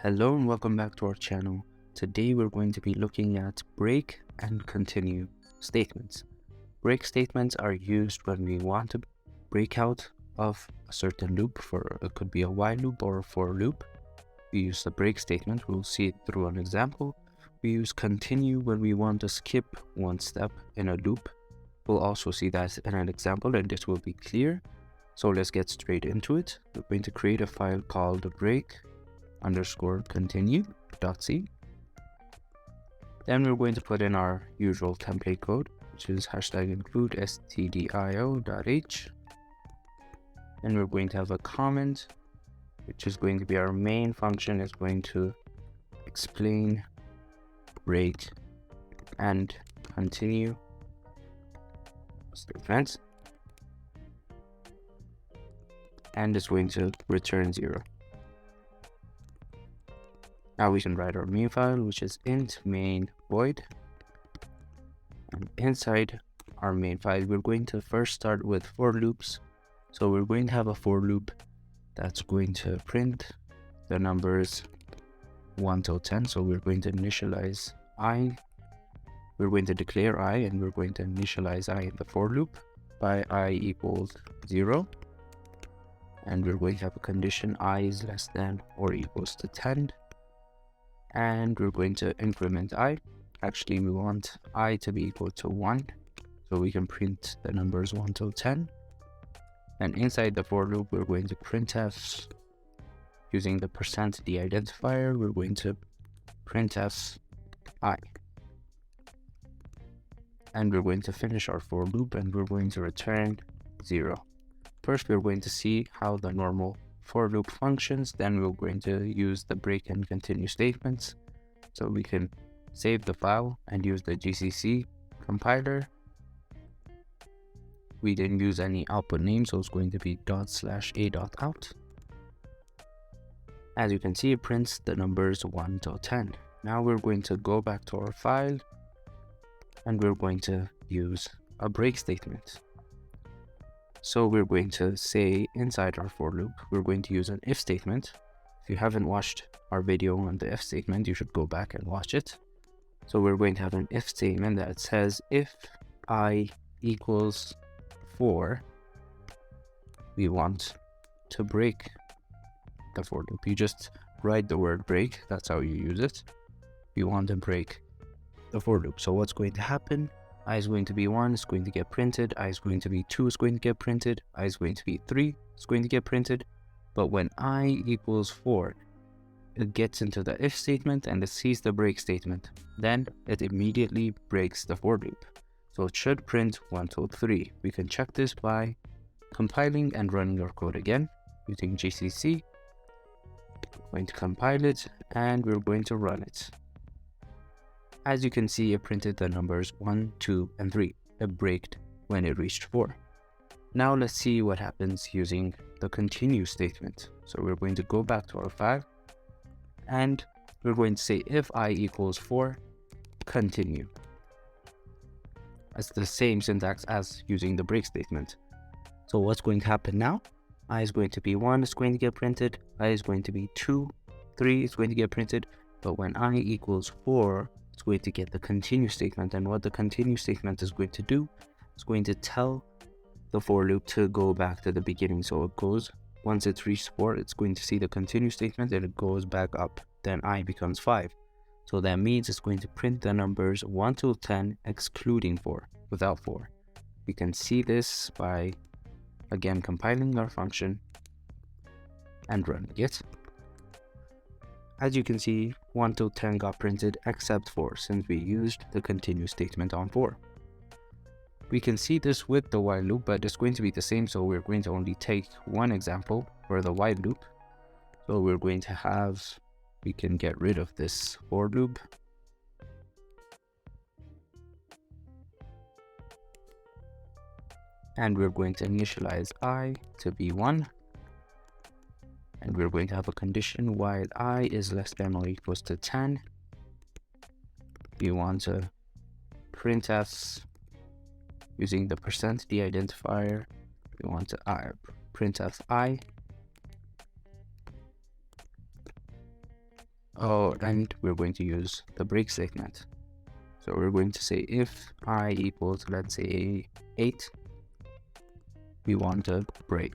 Hello and welcome back to our channel. Today we're going to be looking at break and continue statements. Break statements are used when we want to break out of a certain loop. It could be a while loop or a for loop. We use the break statement. We'll see it through an example. We use continue when we want to skip one step in a loop. We'll also see that in an example and this will be clear. So let's get straight into it. We're going to create a file called break_continue.c. Then we're going to put in our usual template code, which is #include stdio.h. Then we're going to have a comment, which is going to be our main function, is going to explain break and continue statements, and it's going to return 0. Now we can write our main file, which is int main void, and inside our main file we're going to first start with for loops. So we're going to have a for loop that's going to print the numbers 1 till 10. So we're going to initialize I, we're going to declare I, and we're going to initialize I in the for loop by I equals 0, and we're going to have a condition I is less than or equals to 10. And we're going to increment I. Actually, we want I to be equal to 1, so we can print the numbers 1 till 10. And inside the for loop, we're going to printf using the %d identifier. We're going to printf I, and we're going to finish our for loop, and we're going to return 0. First, we're going to see how the normal for loop functions, then we're going to use the break and continue statements. So we can save the file and use the GCC compiler. We didn't use any output name, so it's going to be ./a.out. As you can see, it prints the numbers 1 till 10. Now we're going to go back to our file and we're going to use a break statement. So we're going to say inside our for loop, we're going to use an if statement. If you haven't watched our video on the if statement, you should go back and watch it. So we're going to have an if statement that says if I equals 4, we want to break the for loop. You just write the word break, that's how you use it. You want to break the for loop. So what's going to happen? I is going to be 1, it's going to get printed. I is going to be 2, it's going to get printed. I is going to be 3, it's going to get printed. But when I equals 4, it gets into the if statement and it sees the break statement. Then it immediately breaks the for loop. So it should print 1 till 3. We can check this by compiling and running our code again using GCC. We're going to compile it and we're going to run it. As you can see, it printed the numbers 1, 2, and 3. It braked when it reached 4. Now let's see what happens using the continue statement. So we're going to go back to our file and we're going to say if I equals 4, continue. That's the same syntax as using the break statement. So what's going to happen now? I is going to be 1, it's going to get printed. I is going to be 2, 3, it's going to get printed. But when I equals 4, it's going to get the continue statement, and what the continue statement is going to do, it's going to tell the for loop to go back to the beginning. So it goes, once it's reached 4, it's going to see the continue statement and it goes back up. Then I becomes 5. So that means it's going to print the numbers 1 till 10 excluding 4, without 4. We can see this by again compiling our function and running it. As you can see, 1 till 10 got printed except 4 since we used the continue statement on 4. We can see this with the while loop, but it's going to be the same, so we're going to only take one example for the while loop. So we're going to have, we can get rid of this for loop. And we're going to initialize I to be 1. And we're going to have a condition while I is less than or equals to 10. We want to printf using the %d identifier. We want to printf I Oh, and we're going to use the break statement. So we're going to say if I equals, let's say 8, we want a break.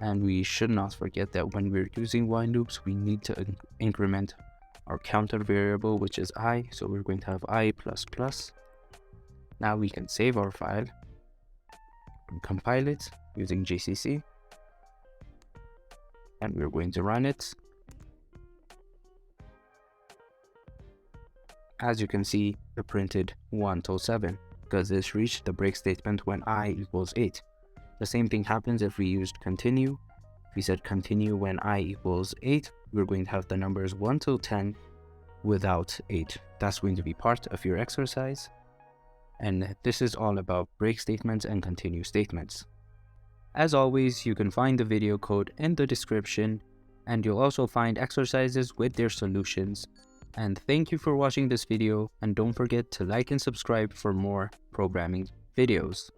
And we should not forget that when we're using while loops, we need to increment our counter variable, which is I. So we're going to have I plus plus. Now we can save our file and compile it using GCC. And we're going to run it. As you can see, it printed 1 till 7 because this reached the break statement when I equals 8. The same thing happens if we used continue. If we said continue when I equals 8, we're going to have the numbers 1 till 10 without 8. That's going to be part of your exercise. And this is all about break statements and continue statements. As always, you can find the video code in the description, and you'll also find exercises with their solutions. And thank you for watching this video, and don't forget to like and subscribe for more programming videos.